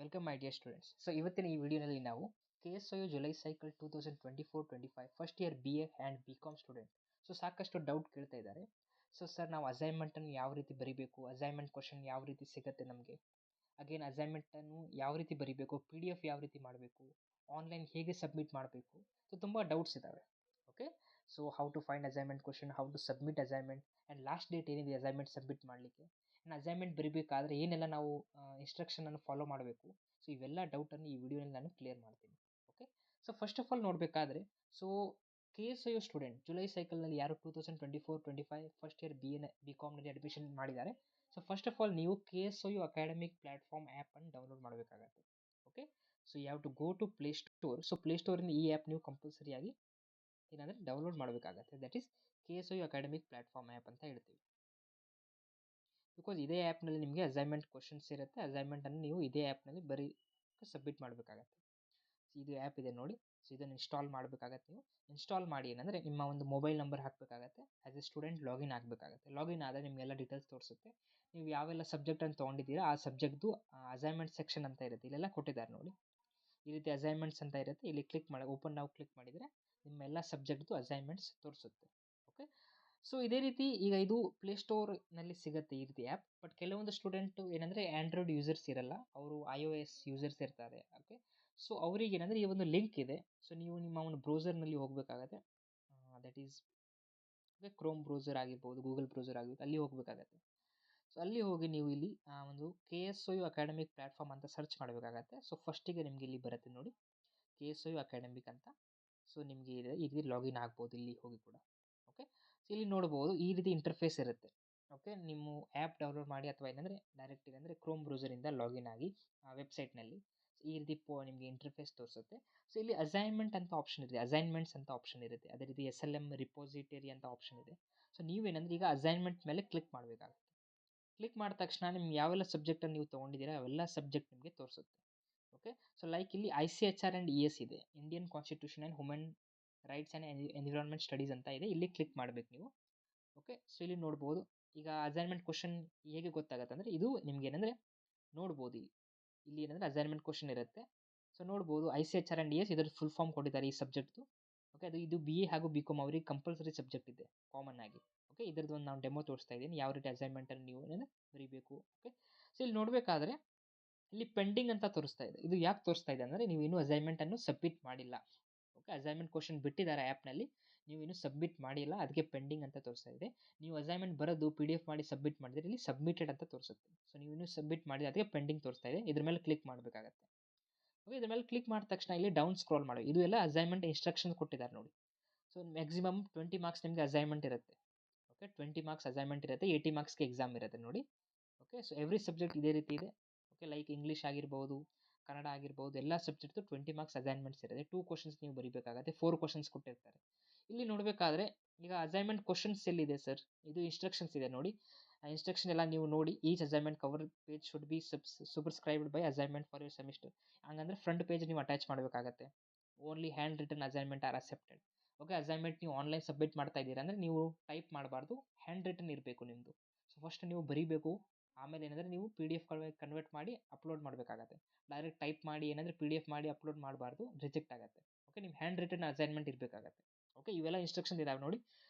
Welcome my dear students. So ಇವತ್ತಿನ ಈ ವಿಡಿಯೋನಲ್ಲಿ ನಾವು KSIO July cycle 2024-25 first year BA and BCom student. So ಸಾಕಷ್ಟು ಡೌಟ್ ಕೇಳ್ತಾ ಇದ್ದಾರೆ. ಸೊ ಸರ್ ನಾವು ಅಸೈನ್ಮೆಂಟನ್ನು ಯಾವ ರೀತಿ ಬರೀಬೇಕು, ಅಸೈನ್ಮೆಂಟ್ ಕ್ವಶನ್ ಯಾವ ರೀತಿ ಸಿಗುತ್ತೆ ನಮಗೆ, ಅಗೇನ್ ಅಸೈನ್ಮೆಂಟನ್ನು ಯಾವ ರೀತಿ ಬರೀಬೇಕು, PDF ಯಾವ ರೀತಿ ಮಾಡಬೇಕು, ಆನ್ಲೈನ್ ಹೇಗೆ ಸಬ್ಮಿಟ್ ಮಾಡಬೇಕು. ಸೊ ತುಂಬ ಡೌಟ್ಸ್ ಇದ್ದಾವೆ. Okay, so how to find assignment question, how to submit assignment and last date ಏನಿದೆ ಅಸೈನ್ಮೆಂಟ್ ಸಬ್ಮಿಟ್ ಮಾಡಲಿಕ್ಕೆ, ಅಸೈನ್ಮೆಂಟ್ ಬರೀಬೇಕಾದ್ರೆ ಏನೆಲ್ಲ ನಾವು ಇನ್ಸ್ಟ್ರಕ್ಷನನ್ನು ಫಾಲೋ ಮಾಡಬೇಕು. ಸೊ ಇವೆಲ್ಲ ಡೌಟನ್ನು ಈ ವಿಡಿಯೋನಲ್ಲಿ ನಾನು ಕ್ಲಿಯರ್ ಮಾಡ್ತೀನಿ. Okay, so first of all ನೋಡಬೇಕಾದ್ರೆ, ಸೊ KSIO ಸ್ಟೂಡೆಂಟ್ ಜುಲೈ ಸೈಕಲ್ನಲ್ಲಿ ಯಾರು 2024-25 ಫಸ್ಟ್ ಇಯರ್ BComನಲ್ಲಿ ಅಡ್ಮಿಷನ್ ಮಾಡಿದ್ದಾರೆ. ಸೊ ಫಸ್ಟ್ ಆಫ್ ಆಲ್ ನೀವು KSIO ಅಕಾಡೆಮಿಕ್ ಪ್ಲಾಟ್ಫಾರ್ಮ್ ಆ್ಯಪನ್ನು ಡೌನ್ಲೋಡ್ ಮಾಡಬೇಕಾಗತ್ತೆ. Okay, so you have to go to Play Store. So ಪ್ಲೇಸ್ಟೋರಿಂದ ಈ ಆ್ಯಪ್ ನೀವು ಕಂಪಲ್ಸರಿಯಾಗಿ ಏನಂದರೆ ಡೌನ್ಲೋಡ್ ಮಾಡಬೇಕಾಗತ್ತೆ. That is KSIO academic platform app ಅಂತ ಹೇಳ್ತೀವಿ. ಬಿಕಾಸ್ ಇದೇ ಆ್ಯಪ್ನಲ್ಲಿ ನಿಮಗೆ ಅಸೈನ್ಮೆಂಟ್ ಕ್ವಶನ್ಸ್ ಇರುತ್ತೆ. ಅಸೈನ್ಮೆಂಟನ್ನು ನೀವು ಇದೇ ಆ್ಯಪ್ನಲ್ಲಿ ಸಬ್ಮಿಟ್ ಮಾಡಬೇಕಾಗತ್ತೆ. ಇದು ಆ್ಯಪ್ ಇದೆ ನೋಡಿ. ಸೊ ಇದನ್ನು ಇನ್ಸ್ಟಾಲ್ ಮಾಡಬೇಕಾಗತ್ತೆ. ನೀವು ಇನ್ಸ್ಟಾಲ್ ಮಾಡಿ ಏನಂದರೆ ನಿಮ್ಮ ಒಂದು ಮೊಬೈಲ್ ನಂಬರ್ ಹಾಕಬೇಕಾಗತ್ತೆ. ಆ್ಯಸ್ ಎ ಸ್ಟೂಡೆಂಟ್ ಲಾಗಿನ್ ಆಗಬೇಕಾಗತ್ತೆ. ಲಾಗಿನ್ ಆದರೆ ನಿಮಗೆಲ್ಲ ಡೀಟೇಲ್ಸ್ ತೋರಿಸುತ್ತೆ. ನೀವು ಯಾವೆಲ್ಲ ಸಬ್ಜೆಕ್ಟನ್ನು ತೊಗೊಂಡಿದ್ದೀರಾ ಆ ಸಬ್ಜೆಕ್ಟ್ದು ಅಸೈನ್ಮೆಂಟ್ ಸೆಕ್ಷನ್ ಅಂತ ಇರುತ್ತೆ. ಇಲ್ಲೆಲ್ಲ ಕೊಟ್ಟಿದ್ದಾರೆ ನೋಡಿ. ಈ ರೀತಿ ಅಸೈನ್ಮೆಂಟ್ಸ್ ಅಂತ ಇರುತ್ತೆ. ಇಲ್ಲಿ ಕ್ಲಿಕ್ ಮಾಡಿ ಓಪನ್ ನಾವು ಕ್ಲಿಕ್ ಮಾಡಿದರೆ ನಿಮ್ಮೆಲ್ಲ ಸಬ್ಜೆಕ್ಟ್ದು ಅಸೈನ್ಮೆಂಟ್ಸ್ ತೋರಿಸುತ್ತೆ. ಓಕೆ, ಸೊ ಇದೇ ರೀತಿ ಈಗ ಇದು ಪ್ಲೇಸ್ಟೋರ್ನಲ್ಲಿ ಸಿಗುತ್ತೆ ಈ ರೀತಿ ಆ್ಯಪ್. ಬಟ್ ಕೆಲವೊಂದು ಸ್ಟೂಡೆಂಟು ಏನಂದರೆ ಆ್ಯಂಡ್ರಾಯ್ಡ್ ಯೂಸರ್ಸ್ ಇರಲ್ಲ, ಅವರು iOS ಯೂಸರ್ಸ್ ಇರ್ತಾರೆ. ಓಕೆ, ಸೊ ಅವರಿಗೆ ಏನಂದರೆ ಈ ಒಂದು ಲಿಂಕ್ ಇದೆ. ಸೊ ನೀವು ನಿಮ್ಮ ಒಂದು ಬ್ರೌಸರ್ನಲ್ಲಿ ಹೋಗಬೇಕಾಗತ್ತೆ. ದಟ್ ಈಸ್ ಕ್ರೋಮ್ ಬ್ರೌಸರ್ ಆಗಿರ್ಬೋದು, ಗೂಗಲ್ ಬ್ರೌಸರ್ ಆಗಿರ್ಬೋದು, ಅಲ್ಲಿ ಹೋಗಬೇಕಾಗತ್ತೆ. ಸೊ ಅಲ್ಲಿ ಹೋಗಿ ನೀವು ಇಲ್ಲಿ ಒಂದು KSIO ಅಕಾಡೆಮಿಕ್ ಪ್ಲಾಟ್ಫಾರ್ಮ್ ಅಂತ ಸರ್ಚ್ ಮಾಡಬೇಕಾಗತ್ತೆ. ಸೊ ಫಸ್ಟಿಗೆ ನಿಮಗೆ ಇಲ್ಲಿ ಬರುತ್ತೆ ನೋಡಿ KSIO ಅಕಾಡೆಮಿಕ್ ಅಂತ. ಸೊ ನಿಮಗೆ ಈ ರೀತಿ ಲಾಗಿನ್ ಆಗ್ಬೋದು ಇಲ್ಲಿ ಹೋಗಿ ಕೂಡ. ಓಕೆ, ಸೊ ಇಲ್ಲಿ ನೋಡ್ಬೋದು ಈ ರೀತಿ ಇಂಟರ್ಫೇಸ್ ಇರುತ್ತೆ. ಓಕೆ, ನಿಮ್ಮ ಆ್ಯಪ್ ಡೌನ್ಲೋಡ್ ಮಾಡಿ ಅಥವಾ ಏನಂದರೆ ಡೈರೆಕ್ಟ್ ಏನಂದರೆ ಕ್ರೋಮ್ ಬ್ರೌಸರಿಂದ ಲಾಗಿನ್ ಆಗಿ ವೆಬ್ಸೈಟ್ನಲ್ಲಿ ಈ ರೀತಿ ನಿಮಗೆ ಇಂಟರ್ಫೇಸ್ ತೋರಿಸುತ್ತೆ. ಸೊ ಇಲ್ಲಿ ಅಸೈನ್ಮೆಂಟ್ ಅಂತ ಆಪ್ಷನ್ ಇದೆ, ಅಸೈನ್ಮೆಂಟ್ಸ್ ಅಂತ ಆಪ್ಷನ್ ಇರುತ್ತೆ. ಅದೇ ರೀತಿ SLM ರಿಪೋಸಿಟರಿ ಅಂತ ಆಪ್ಷನ್ ಇದೆ. ಸೊ ನೀವೇನಂದರೆ ಈಗ ಅಸೈನ್ಮೆಂಟ್ ಮೇಲೆ ಕ್ಲಿಕ್ ಮಾಡಬೇಕಾಗುತ್ತೆ. ಕ್ಲಿಕ್ ಮಾಡಿದ ತಕ್ಷಣ ನಿಮ್ಗೆ ಯಾವೆಲ್ಲ ಸಬ್ಜೆಕ್ಟನ್ನು ನೀವು ತೊಗೊಂಡಿದ್ದೀರಾ ಅವೆಲ್ಲ ಸಬ್ಜೆಕ್ಟ್ ನಿಮಗೆ ತೋರಿಸುತ್ತೆ. ಓಕೆ, ಸೊ ಲೈಕ್ ಇಲ್ಲಿ ICHR ಆ್ಯಂಡ್ ES ಇದೆ, Indian constitution and human rights and environment studies ಅಂತ ಇದೆ. ಇಲ್ಲಿ ಕ್ಲಿಕ್ ಮಾಡಬೇಕು ನೀವು. ಓಕೆ, ಸೊ ಇಲ್ಲಿ ನೋಡ್ಬೋದು ಈಗ ಅಸೈನ್ಮೆಂಟ್ ಕ್ವಶನ್ ಹೇಗೆ ಗೊತ್ತಾಗುತ್ತೆ ಅಂದರೆ ಇದು ನಿಮ್ಗೆ ಏನಂದರೆ ನೋಡ್ಬೋದು ಇಲ್ಲಿ ಏನಂದರೆ ಅಸೈನ್ಮೆಂಟ್ ಕ್ವಶನ್ ಇರುತ್ತೆ. ಸೊ ನೋಡ್ಬೋದು ICHR ಆ್ಯಂಡ್ ES ಇದರ ಫುಲ್ ಫಾರ್ಮ್ ಕೊಟ್ಟಿದ್ದಾರೆ ಈ ಸಬ್ಜೆಕ್ಟ್ದು. ಓಕೆ, ಇದು BA ಹಾಗೂ BCom ಅವರಿಗೆ ಕಂಪಲ್ಸರಿ ಸಬ್ಜೆಕ್ಟ್ ಇದೆ ಕಾಮನ್ ಆಗಿ. ಓಕೆ, ಇದರದ್ದು ಒಂದು ನಾನು ಡೆಮೋ ತೋರಿಸ್ತಾ ಇದ್ದೀನಿ ಯಾವ ರೀತಿ ಅಸೈನ್ಮೆಂಟನ್ನು ನೀವು ಏನಂದರೆ ಬರೀಬೇಕು. ಓಕೆ, ಸೊ ಇಲ್ಲಿ ನೋಡಬೇಕಾದ್ರೆ ಇಲ್ಲಿ ಪೆಂಡಿಂಗ್ ಅಂತ ತೋರಿಸ್ತಾ ಇದೆ. ಇದು ಯಾಕೆ ತೋರಿಸ್ತಾ ಇದೆ ಅಂದರೆ ನೀವು ಇನ್ನೂ ಅಸೈನ್ಮೆಂಟನ್ನು ಸಬ್ಮಿಟ್ ಮಾಡಿಲ್ಲ. ಓಕೆ, ಅಸೈನ್ಮೆಂಟ್ ಕ್ವಶನ್ ಬಿಟ್ಟಿದ್ದಾರೆ ಆ್ಯಪ್ನಲ್ಲಿ, ನೀವು ಇನ್ನೂ ಸಬ್ಮಿಟ್ ಮಾಡಿಲ್ಲ, ಅದಕ್ಕೆ ಪೆಂಡಿಂಗ್ ಅಂತ ತೋರಿಸ್ತಾ ಇದೆ. ನೀವು ಅಸೈನ್ಮೆಂಟ್ ಬರೋದು PDF ಮಾಡಿ ಸಬ್ಮಿಟ್ ಮಾಡಿದರೆ ಇಲ್ಲಿ ಸಬ್ಮಿಟೆಡ್ ಅಂತ ತೋರಿಸುತ್ತೆ. ಸೊ ನೀವು ಇನ್ನೂ ಸಬ್ಮಿಟ್ ಮಾಡಿದ್ರೆ ಅದಕ್ಕೆ ಪೆಂಡಿಂಗ್ ತೋರಿಸ್ತಾ ಇದೆ. ಇದ್ರ ಮೇಲೆ ಕ್ಲಿಕ್ ಮಾಡಬೇಕಾಗತ್ತೆ. ಓಕೆ, ಇದ್ರ ಮೇಲೆ ಕ್ಲಿಕ್ ಮಾಡಿದ ತಕ್ಷಣ ಇಲ್ಲಿ ಡೌನ್ ಸ್ಕ್ರೋಲ್ ಮಾಡಿ. ಇದು ಎಲ್ಲ ಅಸೈನ್ಮೆಂಟ್ ಇನ್ಸ್ಟ್ರಕ್ಷನ್ ಕೊಟ್ಟಿದ್ದಾರೆ ನೋಡಿ. ಸೊ ಮ್ಯಾಕ್ಸಿಮಮ್ 20 ಮಾರ್ಕ್ಸ್ ನಿಮಗೆ ಅಸೈನ್ಮೆಂಟ್ ಇರುತ್ತೆ. ಓಕೆ, 20 ಮಾರ್ಕ್ಸ್ ಅಸೈನ್ಮೆಂಟ್ ಇರುತ್ತೆ, 80 ಮಾರ್ಕ್ಸ್ಗೆ ಎಕ್ಸಾಮ್ ಇರುತ್ತೆ ನೋಡಿ. ಓಕೆ, ಸೊ ಎವ್ರಿ ಸಬ್ಜೆಕ್ಟ್ ಇದೇ ರೀತಿ ಇದೆ. ಓಕೆ, ಲೈಕ್ ಇಂಗ್ಲೀಷ್ ಆಗಿರ್ಬೋದು, ಕನ್ನಡ ಆಗಿರ್ಬೋದು, ಎಲ್ಲ ಸಬ್ಜೆಕ್ಟ್ದು 20 ಮಾರ್ಕ್ಸ್ ಅಸೈನ್ಮೆಂಟ್ಸ್ ಇರುತ್ತೆ. 2 ಕ್ವಶನ್ಸ್ ನೀವು ಬರೀಬೇಕಾಗುತ್ತೆ, 4 ಕ್ವಶನ್ಸ್ ಕೊಟ್ಟಿರ್ತಾರೆ. ಇಲ್ಲಿ ನೋಡಬೇಕಾದ್ರೆ ಈಗ ಅಸೈನ್ಮೆಂಟ್ ಕ್ವಶನ್ಸ್ ಎಲ್ಲಿದೆ ಸರ್, ಇದು ಇನ್ಸ್ಟ್ರಕ್ಷನ್ಸ್ ಇದೆ ನೋಡಿ. ಆ ಇನ್ಸ್ಟ್ರಕ್ಷನ್ ಎಲ್ಲ ನೀವು ನೋಡಿ. Each assignment cover page should be subscribed by assignment for your semester. ಹಂಗಂದ್ರೆ ಫ್ರಂಟ್ ಪೇಜ್ ನೀವು ಅಟ್ಯಾಚ್ ಮಾಡಬೇಕಾಗತ್ತೆ. Only hand written assignment are accepted. Okay, assignment ನೀವು ಆನ್ಲೈನ್ ಸಬ್ಮಿಟ್ ಮಾಡ್ತಾ ಇದ್ದೀರಾ ಅಂದರೆ ನೀವು ಟೈಪ್ ಮಾಡಬಾರ್ದು, ಹ್ಯಾಂಡ್ ರಿಟನ್ ಇರಬೇಕು ನಿಮ್ಮದು. ಸೊ ಫಸ್ಟ್ ನೀವು ಬರೀಬೇಕು, ಆಮೇಲೆ ಏನಂದರೆ ನೀವು PDF ಕನ್ವರ್ಟ್ ಮಾಡಿ ಅಪ್ಲೋಡ್ ಮಾಡಬೇಕಾಗತ್ತೆ. ಡೈರೆಕ್ಟ್ ಟೈಪ್ ಮಾಡಿ ಏನಂದರೆ PDF ಮಾಡಿ ಅಪ್ಲೋಡ್ ಮಾಡಬಾರ್ದು, ರಿಜೆಕ್ಟ್ ಆಗುತ್ತೆ. ಓಕೆ, ನಿಮ್ಮ ಹ್ಯಾಂಡ್ ರಿಟನ್ ಅಸೈನ್ಮೆಂಟ್ ಇರಬೇಕಾಗತ್ತೆ. ಓಕೆ, ಇವೆಲ್ಲ ಇನ್ಸ್ಟ್ರಕ್ಷನ್ ಇದಾವೆ ನೋಡಿ.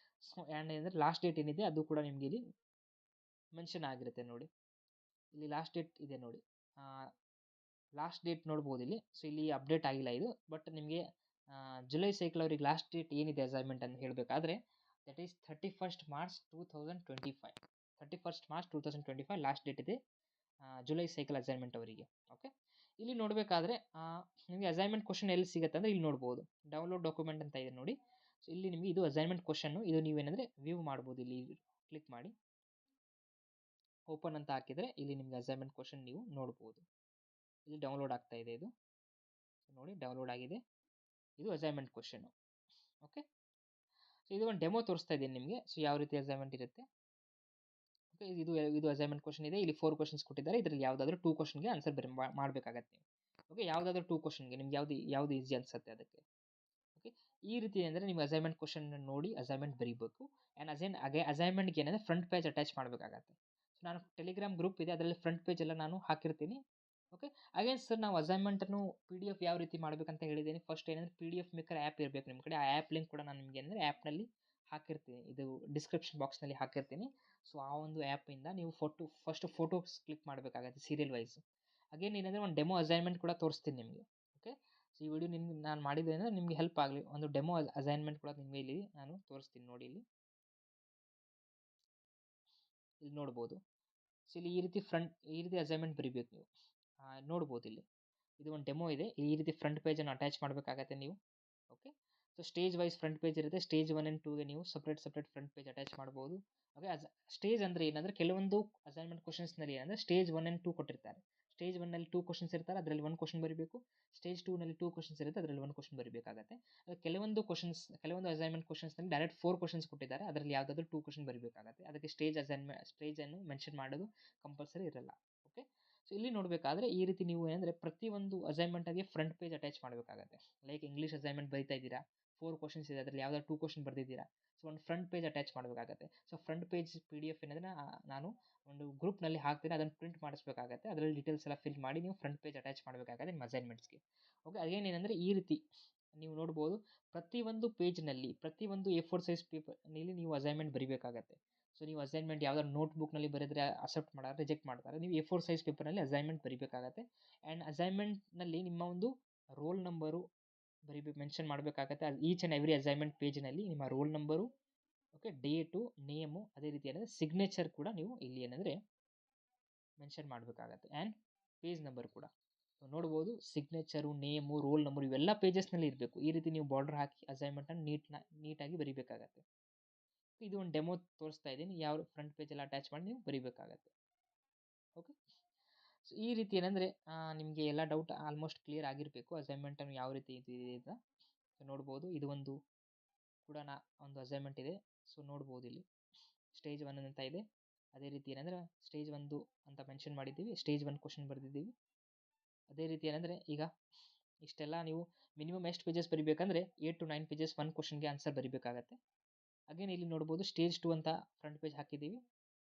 ಸೊ ಆ್ಯಂಡ್ ಏನಂದರೆ ಲಾಸ್ಟ್ ಡೇಟ್ ಏನಿದೆ ಅದು ಕೂಡ ನಿಮಗೆ ಇಲ್ಲಿ ಮೆನ್ಷನ್ ಆಗಿರುತ್ತೆ ನೋಡಿ. ಇಲ್ಲಿ ಲಾಸ್ಟ್ ಡೇಟ್ ಇದೆ ನೋಡಿ, ಲಾಸ್ಟ್ ಡೇಟ್ ನೋಡ್ಬೋದು ಇಲ್ಲಿ. ಸೊ ಇಲ್ಲಿ ಅಪ್ಡೇಟ್ ಆಗಿಲ್ಲ ಇದು, ಬಟ್ ನಿಮಗೆ ಜುಲೈ ಸೈಕಲ್ ಅವ್ರಿಗೆ ಲಾಸ್ಟ್ ಡೇಟ್ ಏನಿದೆ ಅಸೈನ್ಮೆಂಟ್ ಅಂತ ಹೇಳಬೇಕಾದ್ರೆ that is 31st March 2025. 31st March 2025 last date ಇದೆ ಜುಲೈ ಸೈಕಲ್ ಅಸೈನ್ಮೆಂಟ್ ಅವರಿಗೆ. ಓಕೆ, ಇಲ್ಲಿ ನೋಡಬೇಕಾದ್ರೆ ನಿಮಗೆ ಅಸೈನ್ಮೆಂಟ್ ಕ್ವಶನ್ ಎಲ್ಲಿ ಸಿಗುತ್ತೆ ಅಂದರೆ ಇಲ್ಲಿ ನೋಡ್ಬೋದು, ಡೌನ್ಲೋಡ್ ಡಾಕ್ಯುಮೆಂಟ್ ಅಂತ ಇದೆ ನೋಡಿ. ಸೊ ಇಲ್ಲಿ ನಿಮಗೆ ಇದು ಅಸೈನ್ಮೆಂಟ್ ಕ್ವಶನ್ನು, ಇದು ನೀವೇನಂದರೆ ವ್ಯೂ ಮಾಡ್ಬೋದು. ಇಲ್ಲಿ ಕ್ಲಿಕ್ ಮಾಡಿ ಓಪನ್ ಅಂತ ಹಾಕಿದರೆ ಇಲ್ಲಿ ನಿಮಗೆ ಅಸೈನ್ಮೆಂಟ್ ಕ್ವಶನ್ ನೀವು ನೋಡ್ಬೋದು. ಇಲ್ಲಿ ಡೌನ್ಲೋಡ್ ಆಗ್ತಾ ಇದೆ ಇದು. ಸೊ ನೋಡಿ ಡೌನ್ಲೋಡ್ ಆಗಿದೆ, ಇದು ಅಸೈನ್ಮೆಂಟ್ ಕ್ವಶನ್ನು. ಓಕೆ, ಸೊ ಇದು ಒಂದು ಡೆಮೋ ತೋರಿಸ್ತಾ ಇದ್ದೀನಿ ನಿಮಗೆ. ಸೊ ಯಾವ ರೀತಿ ಅಸೈನ್ಮೆಂಟ್ ಇರುತ್ತೆ. ಓಕೆ, ಇದು ಅಸೈನ್ಮೆಂಟ್ ಕ್ವಶನ್ ಇದೆ. ಇಲ್ಲಿ 4 ಕ್ವಶನ್ಸ್ ಕೊಟ್ಟಿದ್ದಾರೆ. ಇದರಲ್ಲಿ ಯಾವುದಾದ್ರೂ 2 ಕ್ವಶನ್ಗೆ ಆನ್ಸರ್ ಮಾಡಬೇಕಾಗತ್ತೆ ನೀವು. ಓಕೆ, ಯಾವುದಾದ್ರೂ 2 ಕ್ವಶನ್ಗೆ ನಿಮ್ಗೆ ಯಾವುದು ಈಸಿ ಅನಿಸುತ್ತೆ ಅದಕ್ಕೆ. ಓಕೆ, ಈ ರೀತಿ ಅಂದರೆ ನೀವು ಅಸೈನ್ಮೆಂಟ್ ಕ್ವಶನ್ ನೋಡಿ ಅಸೈನ್ಮೆಂಟ್ ಬರೀಬೇಕು. ಆ್ಯಂಡ್ ಅಸೈನ್ಮೆಂಟ್ಗೆ ಏನಂದರೆ ಫ್ರಂಟ್ ಪೇಜ್ ಅಟ್ಯಾಚ್ ಮಾಡಬೇಕಾಗತ್ತೆ. ಸೊ ನಾನು ಟೆಲಿಗ್ರಾಮ್ ಗ್ರೂಪ್ ಇದೆ, ಅದರಲ್ಲಿ ಫ್ರಂಟ್ ಪೇಜ್ ಎಲ್ಲ ನಾನು ಹಾಕಿರ್ತೀನಿ. ಓಕೆ. ಅಗೇನ್ ಸರ್ ನಾವು ಅಸೈನ್ಮೆಂಟನ್ನು PDF ಯಾವ ರೀತಿ ಮಾಡಬೇಕಂತ ಹೇಳಿದ್ದೀನಿ. ಫಸ್ಟ್ ಏನಂದರೆ PDF ಮೇಕರ್ ಆ್ಯಪ್ ಇರಬೇಕು ನಿಮ್ಮ ಕಡೆ. ಆ ಆ್ಯಪ್ ಲಿಂಕ್ ಕೂಡ ನಾನು ನಿಮಗೆ ಅಂದರೆ ಆ್ಯಪ್ನಲ್ಲಿ ಹಾಕಿರ್ತೀನಿ, ಇದು ಡಿಸ್ಕ್ರಿಪ್ಷನ್ ಬಾಕ್ಸ್ನಲ್ಲಿ ಹಾಕಿರ್ತೀನಿ. ಸೊ ಆ ಒಂದು ಆ್ಯಪಿಂದ ನೀವು ಫೋಟೋಸ್ ಕ್ಲಿಕ್ ಮಾಡಬೇಕಾಗತ್ತೆ ಸೀರಿಯಲ್ ವೈಸ್. ಅಗೇನ್ ಏನಂದರೆ ಒಂದು ಡೆಮೋ ಅಸೈನ್ಮೆಂಟ್ ಕೂಡ ತೋರಿಸ್ತೀನಿ ನಿಮಗೆ. ಓಕೆ. ಸೊ ಈ ವಿಡಿಯೋ ನಿಮ್ಗೆ ನಾನು ಮಾಡಿದ್ದೆ ಅಂದರೆ ನಿಮಗೆ ಹೆಲ್ಪ್ ಆಗಲಿ. ಒಂದು ಡೆಮೋ ಅಸೈನ್ಮೆಂಟ್ ಕೂಡ ನಿಮಗೆ ಇಲ್ಲಿ ನಾನು ತೋರಿಸ್ತೀನಿ ನೋಡಿ. ಇಲ್ಲಿ ನೋಡ್ಬೋದು. ಸೊ ಇಲ್ಲಿ ಈ ರೀತಿ ಅಸೈನ್ಮೆಂಟ್ ಬರಿಬೇಕು ನೀವು. ನೋಡ್ಬೋದು ಇಲ್ಲಿ ಇದು ಒಂದು ಡೆಮೋ ಇದೆ. ಈ ರೀತಿ ಫ್ರಂಟ್ ಪೇಜನ್ನು ಅಟ್ಯಾಚ್ ಮಾಡಬೇಕಾಗತ್ತೆ ನೀವು. Okay. So stage wise front page ಇರುತ್ತೆ. ಸ್ಟೇಜ್ 1 ಆ್ಯಂಡ್ 2ಗೆ ನೀವು ಸಪ್ರೇಟ್ ಫ್ರಂಟ್ ಪೇಜ್ ಅಟ್ಯಾಚ್ ಮಾಡ್ಬೋದು. ಓಕೆ. ಸ್ಟೇಜ್ ಅಂದರೆ ಏನಂದರೆ ಕೆಲವೊಂದು ಅಸೈನ್ಮೆಂಟ್ ಕ್ವಶನ್ಸ್ನಲ್ಲಿ ಏನಂದರೆ ಸ್ಟೇಜ್ 1 ಆ್ಯಂಡ್ 2 ಕೊಟ್ಟಿರ್ತಾರೆ. ಸ್ಟೇಜ್ 1ನಲ್ಲಿ 2 ಕ್ವಶನ್ಸ್ ಇರ್ತಾರೆ, ಅದರಲ್ಲಿ 1 ಕ್ವಶನ್ ಬರೀಬೇಕು. ಸ್ಟೇಜ್ 2ನಲ್ಲಿ 2 ಕ್ವಶನ್ಸ್ ಇರುತ್ತೆ, ಅದರಲ್ಲಿ 1 ಕ್ವಶನ್ ಬರೀಬೇಕಾಗತ್ತೆ. ಕೆಲವೊಂದು ಅಸೈನ್ಮೆಂಟ್ ಕ್ವಶನ್ಸ್ನಲ್ಲಿ ಡೈರೆಕ್ಟ್ 4 ಕ್ವಶನ್ಸ್ ಕೊಟ್ಟಿದ್ದಾರೆ, ಅದರಲ್ಲಿ ಯಾವುದಾದ್ರೂ 2 ಕ್ವಶನ್ ಬರೀಬೇಕಾಗತ್ತೆ. ಅದಕ್ಕೆ ಸ್ಟೇಜನ್ನು ಮೆನ್ಷನ್ ಮಾಡೋದು ಕಂಪಲ್ಸರಿ ಇರಲ್ಲ. ಓಕೆ. ಸೊ ಇಲ್ಲಿ ನೋಡಬೇಕಾದ್ರೆ ಈ ರೀತಿ ನೀವು ಏನಂದರೆ ಪ್ರತಿಯೊಂದು ಅಸೈನ್ಮೆಂಟಾಗಿ ಫ್ರಂಟ್ ಪೇಜ್ ಅಟ್ಯಾಚ್ ಮಾಡಬೇಕಾಗತ್ತೆ. ಲೈಕ್ ಇಂಗ್ಲೀಷ್ ಅಸೈನ್ಮೆಂಟ್ ಬರೀತಾ ಇದ್ದೀರಾ, 4 ಕ್ವಶನ್ಸ್ ಇದೆ, ಅದರಲ್ಲಿ ಯಾವುದಾದ್ರು 2 ಕ್ವಶನ್ ಬರೆದಿದ್ದೀರಾ. ಸೊ ಒಂದು ಫ್ರಂಟ್ ಪೇಜ್ ಅಟ್ಯಾಚ್ ಮಾಡಬೇಕಾಗತ್ತೆ. ಸೊ ಫ್ರಂಟ್ ಪೇಜ್ PDF ಏನಂದರೆ ನಾನು ಒಂದು ಗ್ರೂಪ್ನಲ್ಲಿ ಹಾಕ್ತೀನಿ, ಅದನ್ನು ಪ್ರಿಂಟ್ ಮಾಡಿಸ್ಬೇಕಾಗತ್ತೆ. ಅದರಲ್ಲಿ ಡೀಟೇಲ್ಸ್ ಎಲ್ಲ ಫಿಲ್ ಮಾಡಿ ನೀವು ಫ್ರಂಟ್ ಪೇಜ್ ಅಟ್ಯಾಚ್ ಮಾಡಬೇಕಾಗತ್ತೆ ನಿಮ್ಮ ಅಸೈನ್ಮೆಂಟ್ಸ್ಗೆ. ಓಕೆ. ಅದೇನೇನೆಂದರೆ ಈ ರೀತಿ ನೀವು ನೋಡ್ಬೋದು, ಪ್ರತಿಯೊಂದು ಪೇಜ್ನಲ್ಲಿ ಪ್ರತಿಯೊಂದು A4 ಸೈಜ್ ಪೇಪರ್ನಲ್ಲಿ ನೀವು ಅಸೈನ್ಮೆಂಟ್ ಬರೀಬೇಕಾಗತ್ತೆ. ಸೊ ನೀವು ಅಸೈನ್ಮೆಂಟ್ ಯಾವ್ದಾದ್ರು ನೋಟ್ಬುಕ್ನಲ್ಲಿ ಬರೆದ್ರೆ ಅಕ್ಸೆಪ್ಟ್ ಮಾಡಲ್ಲ, ರಿಜೆಕ್ಟ್ ಮಾಡ್ತಾರೆ. ನೀವು A4 ಸೈಜ್ ಪೇಪರ್ನಲ್ಲಿ ಅಸೈನ್ಮೆಂಟ್ ಬರೀಬೇಕಾಗತ್ತೆ. ಆ್ಯಂಡ್ ಅಸೈನ್ಮೆಂಟ್ನಲ್ಲಿ ನಿಮ್ಮ ಒಂದು ರೋಲ್ ನಂಬರು ಮೆನ್ಷನ್ ಮಾಡಬೇಕಾಗತ್ತೆ. ಈಚ್ ಆ್ಯಂಡ್ ಎವ್ರಿ ಅಸೈನ್ಮೆಂಟ್ ಪೇಜ್ನಲ್ಲಿ ನಿಮ್ಮ roll number, okay, date, name, ಅದೇ ರೀತಿ ಏನಂದರೆ ಸಿಗ್ನೇಚರ್ ಕೂಡ ನೀವು ಇಲ್ಲಿ ಏನಂದರೆ ಮೆನ್ಷನ್ ಮಾಡಬೇಕಾಗತ್ತೆ. ಆ್ಯಂಡ್ ಪೇಜ್ ನಂಬರ್ ಕೂಡ ನೋಡ್ಬೋದು. ಸಿಗ್ನೇಚರು, ನೇಮು, ರೋಲ್ ನಂಬರ್ ಇವೆಲ್ಲ ಪೇಜಸ್ನಲ್ಲಿ ಇರಬೇಕು. ಈ ರೀತಿ ನೀವು ಬಾರ್ಡರ್ ಹಾಕಿ ಅಸೈನ್ಮೆಂಟನ್ನು ನೀಟಾಗಿ ಬರೀಬೇಕಾಗತ್ತೆ. ಇದು ಒಂದು ಡೆಮೋ ತೋರಿಸ್ತಾ ಇದ್ದೀನಿ, ಯಾವ ಫ್ರಂಟ್ ಪೇಜೆಲ್ಲ ಅಟ್ಯಾಚ್ ಮಾಡಿ ನೀವು ಬರೀಬೇಕಾಗತ್ತೆ. ಓಕೆ. ಸೊ ಈ ರೀತಿ ಏನಂದರೆ ನಿಮಗೆ ಎಲ್ಲ ಡೌಟ್ ಆಲ್ಮೋಸ್ಟ್ ಕ್ಲಿಯರ್ ಆಗಿರಬೇಕು. ಅಸೈನ್ಮೆಂಟನ್ನು ಯಾವ ರೀತಿ ಇದೆ ಅಂತ ನೋಡ್ಬೋದು. ಇದು ಒಂದು ಕೂಡ ಒಂದು ಅಸೈನ್ಮೆಂಟ್ ಇದೆ. ಸೊ ನೋಡ್ಬೋದು ಇಲ್ಲಿ ಸ್ಟೇಜ್ 1 ಅಂತ ಇದೆ. ಅದೇ ರೀತಿ ಏನಂದರೆ ಸ್ಟೇಜ್ 1 ಅಂತ ಮೆನ್ಷನ್ ಮಾಡಿದ್ದೀವಿ, ಸ್ಟೇಜ್ 1 ಕ್ವಶನ್ ಬರೆದಿದ್ದೀವಿ. ಅದೇ ರೀತಿ ಏನಂದರೆ ಈಗ ಇಷ್ಟೆಲ್ಲ ನೀವು ಮಿನಿಮಮ್ ಎಷ್ಟು ಪೇಜಸ್ ಬರೀಬೇಕಂದ್ರೆ 8 to 9 ಪೇಜಸ್ 1 ಕ್ವಶನ್ಗೆ ಆನ್ಸರ್ ಬರೀಬೇಕಾಗತ್ತೆ. ಅಗೇನ್ ಇಲ್ಲಿ ನೋಡ್ಬೋದು ಸ್ಟೇಜ್ 2 ಅಂತ ಫ್ರಂಟ್ ಪೇಜ್ ಹಾಕಿದ್ದೀವಿ.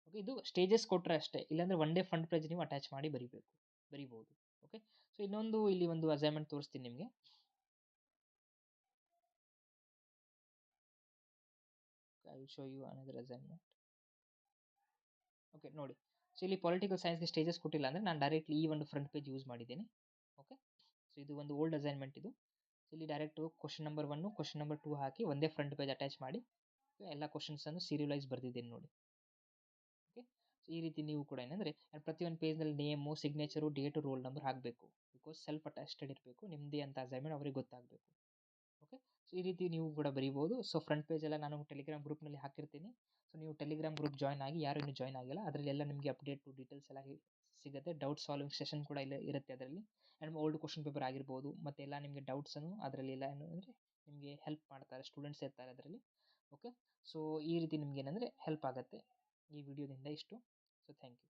ಓಕೆ. ಇದು ಸ್ಟೇಜಸ್ ಕೊಟ್ಟರೆ ಅಷ್ಟೇ, ಇಲ್ಲಾಂದರೆ ಒನ್ ಡೇ ಫ್ರಂಟ್ ಪೇಜ್ ನೀವು ಅಟ್ಯಾಚ್ ಮಾಡಿ ಬರಿಬೋದು. ಓಕೆ. ಸೊ ಇನ್ನೊಂದು ಇಲ್ಲಿ ಒಂದು ಅಸೈನ್ಮೆಂಟ್ ತೋರಿಸ್ತೀನಿ ನಿಮಗೆ. I will show you another assignment. Okay ನೋಡಿ. ಸೊ ಇಲ್ಲಿ ಪೊಲಿಟಿಕಲ್ ಸೈನ್ಸ್ಗೆ ಸ್ಟೇಜಸ್ ಕೊಟ್ಟಿಲ್ಲ ಅಂದರೆ ನಾನು ಡೈರೆಕ್ಟ್ಲಿ ಈ ಒಂದು ಫ್ರಂಟ್ ಪೇಜ್ ಯೂಸ್ ಮಾಡಿದ್ದೀನಿ. ಓಕೆ. ಸೊ ಇದು ಒಂದು ಓಲ್ಡ್ ಅಸೈನ್ಮೆಂಟ್ ಇದು. ಇಲ್ಲಿ direct question number 1, question number 2 ಹಾಕಿ ಒಂದೇ ಫ್ರಂಟ್ ಪೇಜ್ ಅಟ್ಯಾಚ್ ಮಾಡಿ ಎಲ್ಲ ಕ್ವಶನ್ಸನ್ನು ಸೀರಿಯಲೈಸ್ ಬರೆದಿದ್ದೀನಿ ನೋಡಿ. ಓಕೆ. ಸೊ ಈ ರೀತಿ ನೀವು ಕೂಡ ಏನಂದರೆ ಪ್ರತಿಯೊಂದು ಪೇಜ್ನಲ್ಲಿ name, signature, date, roll number ಹಾಕಬೇಕು. ಬಿಕಾಸ್ ಸೆಲ್ಫ್ ಅಟೆಸ್ಟೆಡ್ ಇರಬೇಕು, ನಿಮ್ಮದೇ ಅಂತ ಅಸೈನ್ಮೆಂಟ್ ಅವರಿಗೆ ಗೊತ್ತಾಗಬೇಕು. ಓಕೆ. ಸೊ ಈ ರೀತಿ ನೀವು ಕೂಡ ಬರೀಬೋದು. ಸೊ ಫ್ರಂಟ್ ಪೇಜೆಲ್ಲ ನಾನು ಟೆಲಿಗ್ರಾಮ್ ಗ್ರೂಪ್ನಲ್ಲಿ ಹಾಕಿರ್ತೀನಿ. ಸೊ ನೀವು ಟೆಲಿಗ್ರಾಮ್ ಗ್ರೂಪ್ ಜಾಯ್ನ್ ಆಗಿ, ಯಾರು ಇನ್ನೂ ಜಾಯ್ನ್ ಆಗಿಲ್ಲ, ಅದರಲ್ಲೆಲ್ಲ ನಿಮಗೆ ಅಪ್ಡೇಟು ಡೀಟೇಲ್ಸ್ ಎಲ್ಲ ಸಿಗುತ್ತೆ. ಡೌಟ್ ಸಾಲ್ವಿಂಗ್ ಸೆಷನ್ ಕೂಡ ಇರುತ್ತೆ ಅದರಲ್ಲಿ. ಆ್ಯಂಡ್ ಓಲ್ಡ್ ಕ್ವಶನ್ ಪೇಪರ್ ಆಗಿರ್ಬೋದು, ಮತ್ತು ಎಲ್ಲ ನಿಮಗೆ ಡೌಟ್ಸನ್ನು ಅದರಲ್ಲಿ ಎಲ್ಲ ಏನು ಅಂದರೆ ನಿಮಗೆ ಹೆಲ್ಪ್ ಮಾಡ್ತಾರೆ, ಸ್ಟೂಡೆಂಟ್ಸ್ ಇರ್ತಾರೆ ಅದರಲ್ಲಿ. ಓಕೆ. ಸೊ ಈ ರೀತಿ ನಿಮ್ಗೆ ಏನಂದರೆ ಹೆಲ್ಪ್ ಆಗುತ್ತೆ ಈ ವಿಡಿಯೋದಿಂದ ಇಷ್ಟು. So thank you.